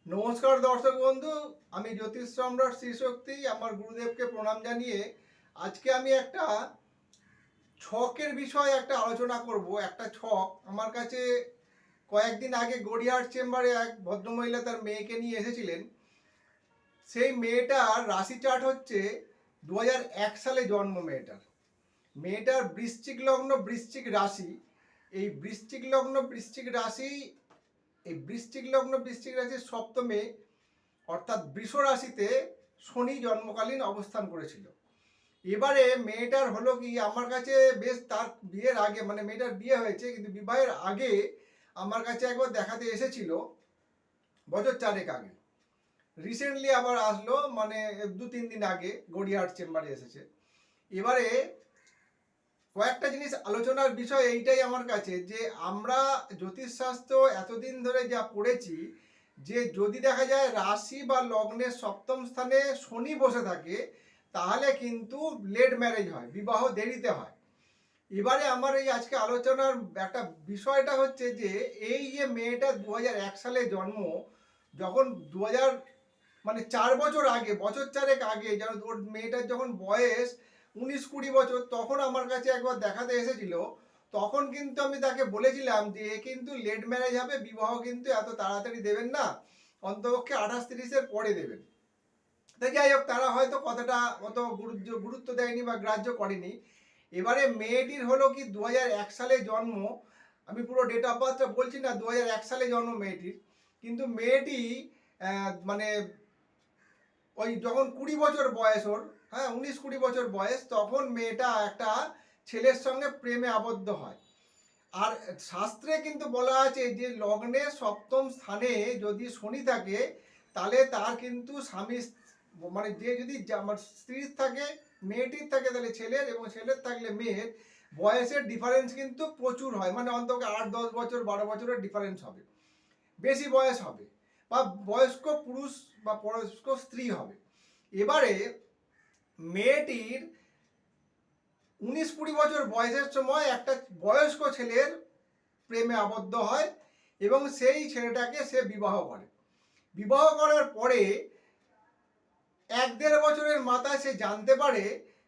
নমস্কার দর্শক বন্ধু, আমি জ্যোতিষ সম্রাট শ্রীশক্তি আমার গুরুদেবকে প্রণাম জানিয়ে আজকে আমি একটা ছকের বিষয়ে একটা আলোচনা করব। একটা ছক আমার কাছে কয়েকদিন আগে গড়িয়াহাট চেম্বারে এক ভদ্রমহিলা তার মেয়েকে নিয়ে এসেছিলেন। সেই মেয়েটার রাশি চার্ট হচ্ছে 2001 সালে জন্ম। মেয়েটার বৃশ্চিক লগ্ন, বৃশ্চিক রাশি। এই বৃশ্চিক লগ্ন, বৃশ্চিক রাশি, এই বৃশ্চিক লগ্ন, বৃশ্চিক রাশির সপ্তমে অর্থাৎ বৃষ রাশিতে শনি জন্মকালীন অবস্থান করেছিল। এবারে মেয়েটার হলো কি, আমার কাছে বেশ তার বিয়ের আগে, মানে মেয়েটার বিয়ে হয়েছে কিন্তু বিবাহের আগে আমার কাছে একবার দেখাতে এসেছিল, বছর চারেক আগে। রিসেন্টলি আবার আসলো, মানে 2-3 দিন আগে গড়িয়াহাট চেম্বারে এসেছে। এবারে কয়েকটা জিনিস আলোচনার বিষয় এইটাই আমার কাছে, যে আমরা জ্যোতিষশাস্ত্র এতদিন ধরে যা পড়েছি, যে যদি দেখা যায় রাশি বা লগ্নের সপ্তম স্থানে শনি বসে থাকে তাহলে কিন্তু লেট ম্যারেজ হয়, বিবাহ দেরিতে হয়। এবারে আমার এই আজকে আলোচনার একটা বিষয়টা হচ্ছে যে এই যে মেয়েটা 2001 সালে জন্ম, যখন 2000 মানে 4 বছর আগে, বছর চারেক আগে, যেন ওর মেয়েটার যখন বয়স 19-20 বছর, তখন আমার কাছে একবার দেখাতে এসেছিল। তখন কিন্তু আমি তাকে বলেছিলাম যে এ কিন্তু লেট ম্যারেজ হবে, বিবাহ কিন্তু এত তাড়াতাড়ি দেবেন না, অন্তপক্ষে 28-30-এর পরে দেবেন। তো যাই হোক, তারা হয়তো কথাটা অত গুরুত্ব দেয়নি বা গ্রাহ্য করেনি। এবারে মেয়েটির হলো কি 2001 সালে জন্ম। আমি পুরো ডেট অফ বার্থটা বলছি না, 2001 সালে জন্ম মেয়েটির। কিন্তু মেয়েটি মানে ওই যখন 20 বছর বয়স ওর, হ্যাঁ 19-20 বছর বয়স, তখন মেয়েটা একটা ছেলের সঙ্গে প্রেমে আবদ্ধ হয়। আর শাস্ত্রে কিন্তু বলা আছে যে লগ্নের সপ্তম স্থানে যদি শনি থাকে তাহলে তার কিন্তু স্বামী, মানে যে যদি আমার স্ত্রীর থাকে, মেয়েটির থাকে তাহলে ছেলের, এবং ছেলের থাকলে মেয়ের বয়সের ডিফারেন্স কিন্তু প্রচুর হয়, মানে অন্তত 8-10 বছর 12 বছরের ডিফারেন্স হবে, বেশি বয়স হবে, বা বয়স্ক পুরুষ বা বয়স্ক স্ত্রী হবে। এবারে মেয়েটির 19-20 বছর বয়সের সময় একটা বয়স্ক ছেলের প্রেমে আবদ্ধ হয় এবং সেই ছেলেটাকে সে বিবাহ করে। বিবাহ করার পরে 1-1.5 বছরের মাথায় সে জানতে পারে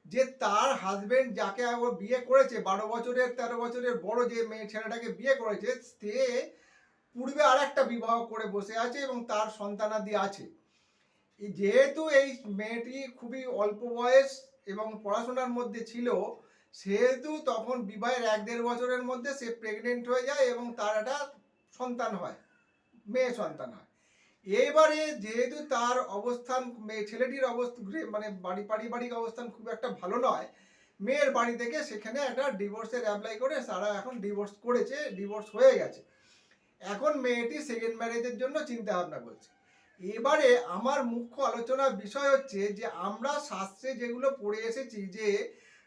যে তার হাজবেন্ড যাকে ও বিয়ে করেছে, 12 বছরের 13 বছরের বড় যে মেয়ে ছেলেটাকে বিয়ে করেছে, সে পূর্বে আর একটা বিবাহ করে বসে আছে এবং তার সন্তানাদি আছে। যেহেতু এই মেয়েটি খুবই অল্প বয়স এবং পড়াশোনার মধ্যে ছিল, সেহেতু তখন বিবাহের 1-1.5 বছরের মধ্যে সে প্রেগনেন্ট হয়ে যায় এবং তার একটা সন্তান হয়, মেয়ে সন্তান হয়। এবারে যেহেতু তার অবস্থান, ছেলেটির অবস্থা মানে পারিবারিক অবস্থান খুব একটা ভালো নয়, মেয়ের বাড়ি থেকে সেখানে একটা ডিভোর্সের অ্যাপ্লাই করে তারা এখন ডিভোর্স করেছে, ডিভোর্স হয়ে গেছে। এখন মেয়েটি সেকেন্ড ম্যারেজের জন্য চিন্তা ভাবনা করছে। এবারে আমার মুখ্য আলোচনার বিষয় হচ্ছে যে আমরা শাস্ত্রে যেগুলো পড়ে এসেছি, যে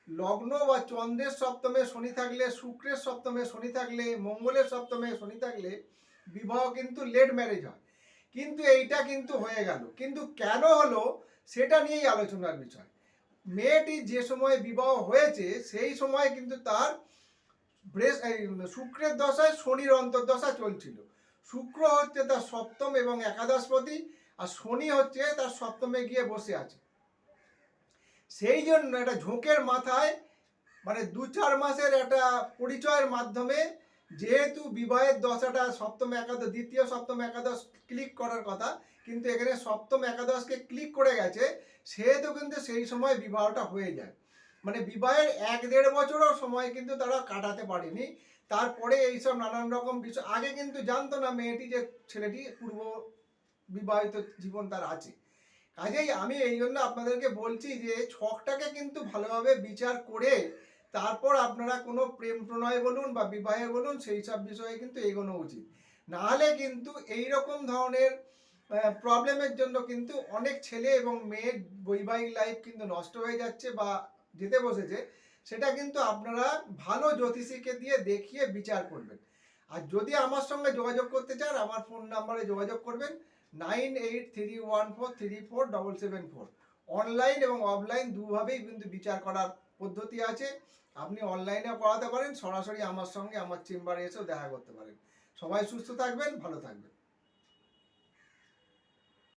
লগ্ন বা চন্দ্রের সপ্তমে শনি থাকলে, শুক্রের সপ্তমে শনি থাকলে, মঙ্গলের সপ্তমে শনি থাকলে বিবাহ কিন্তু লেট ম্যারেজ হয়। কিন্তু এইটা কিন্তু হয়ে গেল, কিন্তু কেন হলো সেটা নিয়েই আলোচনার বিষয়। মেয়েটি যে সময় বিবাহ হয়েছে সেই সময় কিন্তু তার শুক্রের দশায় শনির অন্তর্দশা চলছিল। শুক্র হচ্ছে তার সপ্তম এবং একাদশপতি, আর শনি হচ্ছে তার সপ্তমে গিয়ে বসে আছে। সেই জন্য একটা ঝোঁকের মাথায়, মানে 2-4 মাসের একটা পরিচয়ের মাধ্যমে, যেহেতু বিবাহের দশাটা সপ্তম একাদশ, দ্বিতীয় সপ্তম একাদশ ক্লিক করার কথা, কিন্তু এখানে সপ্তম একাদশকে ক্লিক করে গেছে, সেহেতু কিন্তু সেই সময় বিবাহটা হয়ে যায়। মানে বিবাহের 1-1.5 বছরও সময় কিন্তু তারা কাটাতে পারেনি। তারপরে এইসব নানান রকম বিষয়, আগে কিন্তু জানতো না মেয়েটি যে ছেলেটি পূর্ব বিবাহিত জীবন তার আছে। কাজেই আমি এই জন্য আপনাদেরকে বলছি যে ছকটাকে কিন্তু ভালোভাবে বিচার করে তারপর আপনারা কোনো প্রেম প্রণয় বলুন বা বিবাহে বলুন, সেই সব বিষয়ে কিন্তু এগোনো উচিত। নাহলে কিন্তু এই রকম ধরনের প্রবলেমের জন্য কিন্তু অনেক ছেলে এবং মেয়ের বৈবাহিক লাইফ কিন্তু নষ্ট হয়ে যাচ্ছে বা যেতে বসেছে। সেটা কিন্তু আপনারা ভালো জ্যোতিষীকে দিয়ে দেখিয়ে বিচার করবেন। আর যদি আমার সঙ্গে যোগাযোগ করতে চান, আমার ফোন নাম্বারে যোগাযোগ করবেন 9834347774। অনলাইন এবং অফলাইন দুভাবেই কিন্তু বিচার করার পদ্ধতি আছে। আপনি অনলাইনেও করাতে পারেন, সরাসরি আমার সঙ্গে আমার চেম্বারে এসেও দেখা করতে পারেন। সবাই সুস্থ থাকবেন, ভালো থাকবেন।